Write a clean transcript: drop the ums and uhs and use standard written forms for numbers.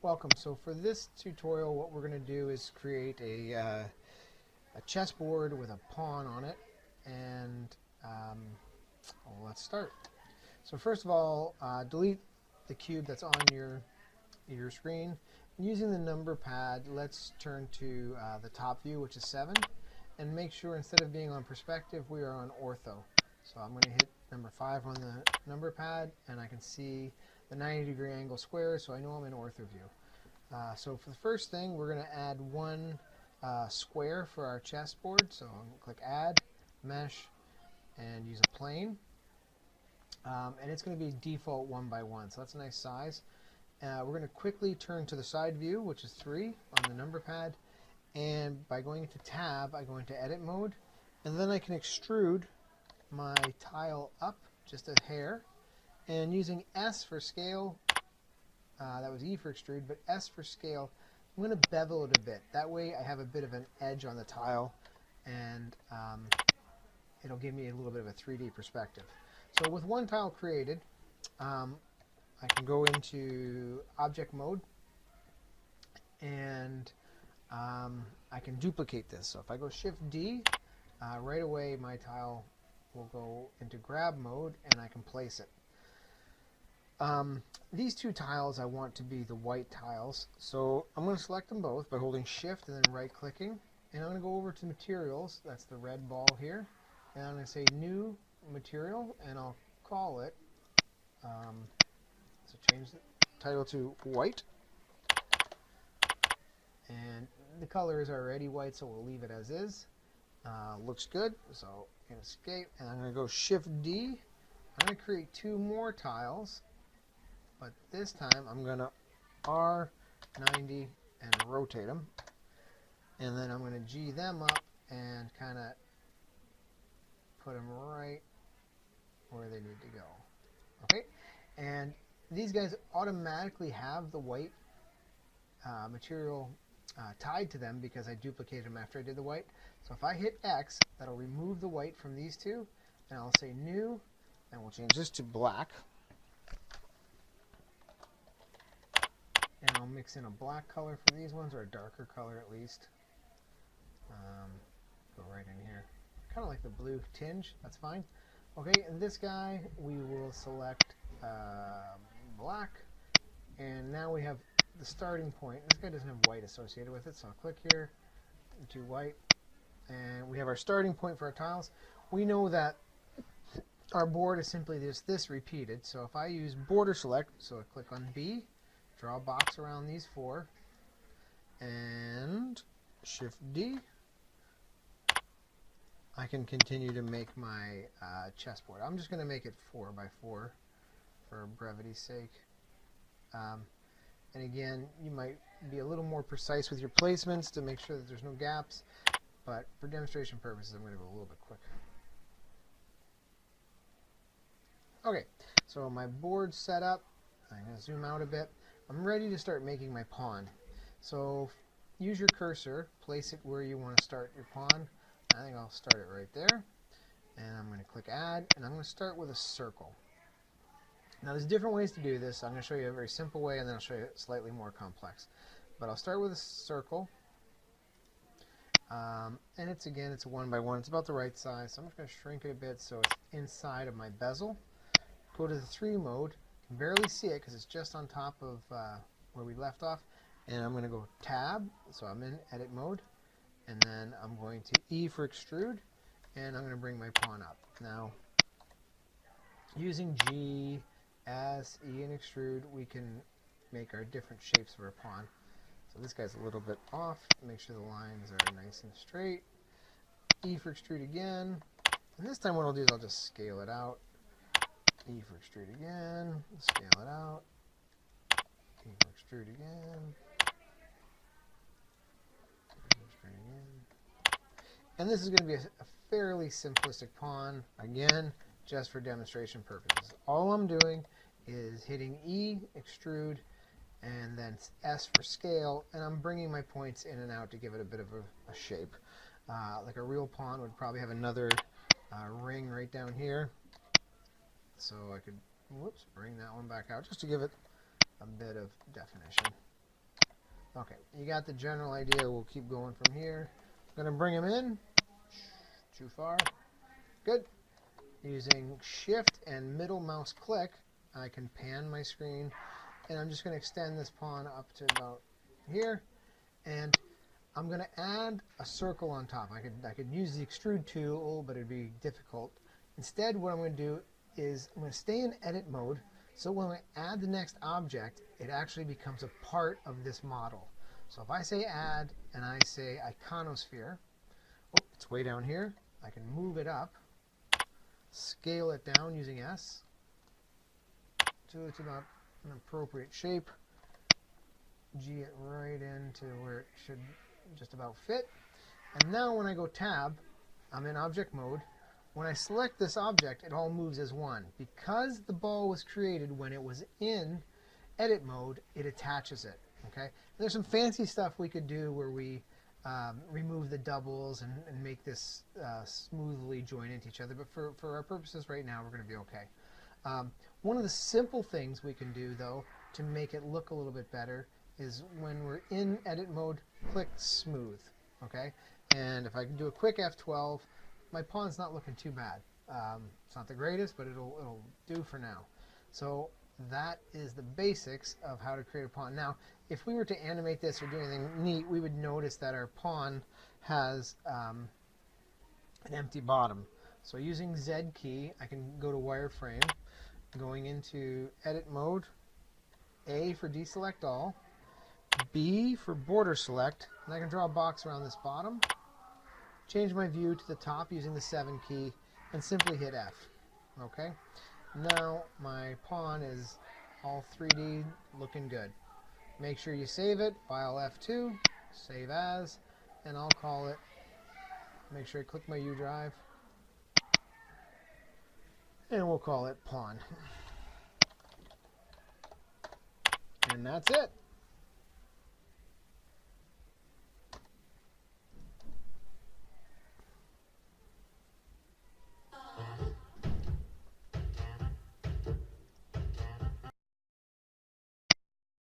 Welcome. So for this tutorial, what we're going to do is create a chessboard with a pawn on it, and well, let's start. So first of all, delete the cube that's on your screen. Using the number pad, let's turn to the top view, which is 7, and make sure instead of being on perspective, we are on ortho. So I'm going to hit number 5 on the number pad, and I can see the 90-degree angle square, so I know I'm in ortho view. So for the first thing, we're going to add one square for our chessboard. So I'm going to click Add, Mesh, and use a plane. And it's going to be default 1 by 1, so that's a nice size. We're going to quickly turn to the side view, which is 3 on the number pad. And by going into Tab, I go into Edit mode, and then I can extrude my tile up just a hair. And using S for scale, that was E for extrude, but S for scale, I'm going to bevel it a bit. That way I have a bit of an edge on the tile, and it'll give me a little bit of a 3D perspective. So with one tile created, I can go into object mode, and I can duplicate this. So if I go Shift D, right away my tile will go into grab mode, and I can place it. These two tiles I want to be the white tiles, so I'm going to select them both by holding Shift and then right clicking, and I'm going to go over to materials, that's the red ball here, and I'm going to say new material, and I'll call it, so change the title to white, and the color is already white, so we'll leave it as is. Looks good, so I'm going to escape, and I'm going to go Shift D. I'm going to create 2 more tiles, but this time I'm going to R90 and rotate them, and then I'm going to G them up and kind of put them right where they need to go. Okay, and these guys automatically have the white material tied to them because I duplicated them after I did the white. So if I hit X, that'll remove the white from these two, and I'll say new, and we'll change this to black. And I'll mix in a black color for these ones, or a darker color at least. Go right in here. Kind of like the blue tinge, that's fine. Okay, and this guy, we will select black. And now we have the starting point. This guy doesn't have white associated with it, so I'll click here, into white. And we have our starting point for our tiles. We know that our board is simply this repeated. So if I use border select, so I click on B, draw a box around these 4, and Shift D, I can continue to make my chessboard. I'm just going to make it 4 by 4 for brevity's sake. And again, you might be a little more precise with your placements to make sure that there's no gaps, but for demonstration purposes, I'm going to go a little bit quicker. Okay, so my board's set up. I'm going to zoom out a bit. I'm ready to start making my pawn. So use your cursor, place it where you want to start your pawn. I think I'll start it right there. And I'm going to click Add, and I'm going to start with a circle. Now there's different ways to do this. I'm going to show you a very simple way, and then I'll show you a slightly more complex. But I'll start with a circle. And it's a 1 by 1. It's about the right size. So I'm just going to shrink it a bit so it's inside of my bezel. Go to the 3 mode. You can barely see it because it's just on top of where we left off. And I'm going to go Tab, so I'm in Edit mode. And then I'm going to E for extrude, and I'm going to bring my pawn up. Now, using G, S, E, and extrude, we can make our different shapes of our pawn. So this guy's a little bit off. Make sure the lines are nice and straight. E for extrude again. And this time what I'll do is I'll just scale it out. E for extrude again. Scale it out. E for extrude again. And this is going to be a fairly simplistic pawn, again, just for demonstration purposes. All I'm doing is hitting E, extrude, and then S for scale, and I'm bringing my points in and out to give it a bit of a shape. Like a real pawn would probably have another ring right down here. So I could, whoops, bring that one back out just to give it a bit of definition. Okay, you got the general idea. We'll keep going from here. I'm going to bring him in. Too far. Good. Using shift and middle mouse click, I can pan my screen, and I'm just going to extend this pawn up to about here, and I'm going to add a circle on top. I could use the extrude tool, but it'd be difficult. Instead, what I'm going to do is I'm going to stay in edit mode, so when I add the next object, it actually becomes a part of this model. So if I say add and I say iconosphere, oh, it's way down here. I can move it up, scale it down using S to it's about an appropriate shape, G it right into where it should just about fit. And now when I go tab, I'm in object mode. When I select this object, it all moves as one. Because the ball was created when it was in edit mode, it attaches it. Okay. There's some fancy stuff we could do where we remove the doubles and make this smoothly join into each other. But for our purposes right now, we're going to be okay. One of the simple things we can do, though, to make it look a little bit better is when we're in edit mode, click smooth. Okay. And if I can do a quick F12, my pawn's not looking too bad. It's not the greatest, but it'll do for now. So that is the basics of how to create a pawn. Now, if we were to animate this or do anything neat, we would notice that our pawn has an empty bottom. So using Z key, I can go to wireframe, going into edit mode, A for deselect all, B for border select, and I can draw a box around this bottom. Change my view to the top using the 7 key and simply hit F. Okay. Now my pawn is all 3D looking good. Make sure you save it, file F2, save as, and I'll call it, make sure I click my U drive, and we'll call it pawn. And that's it.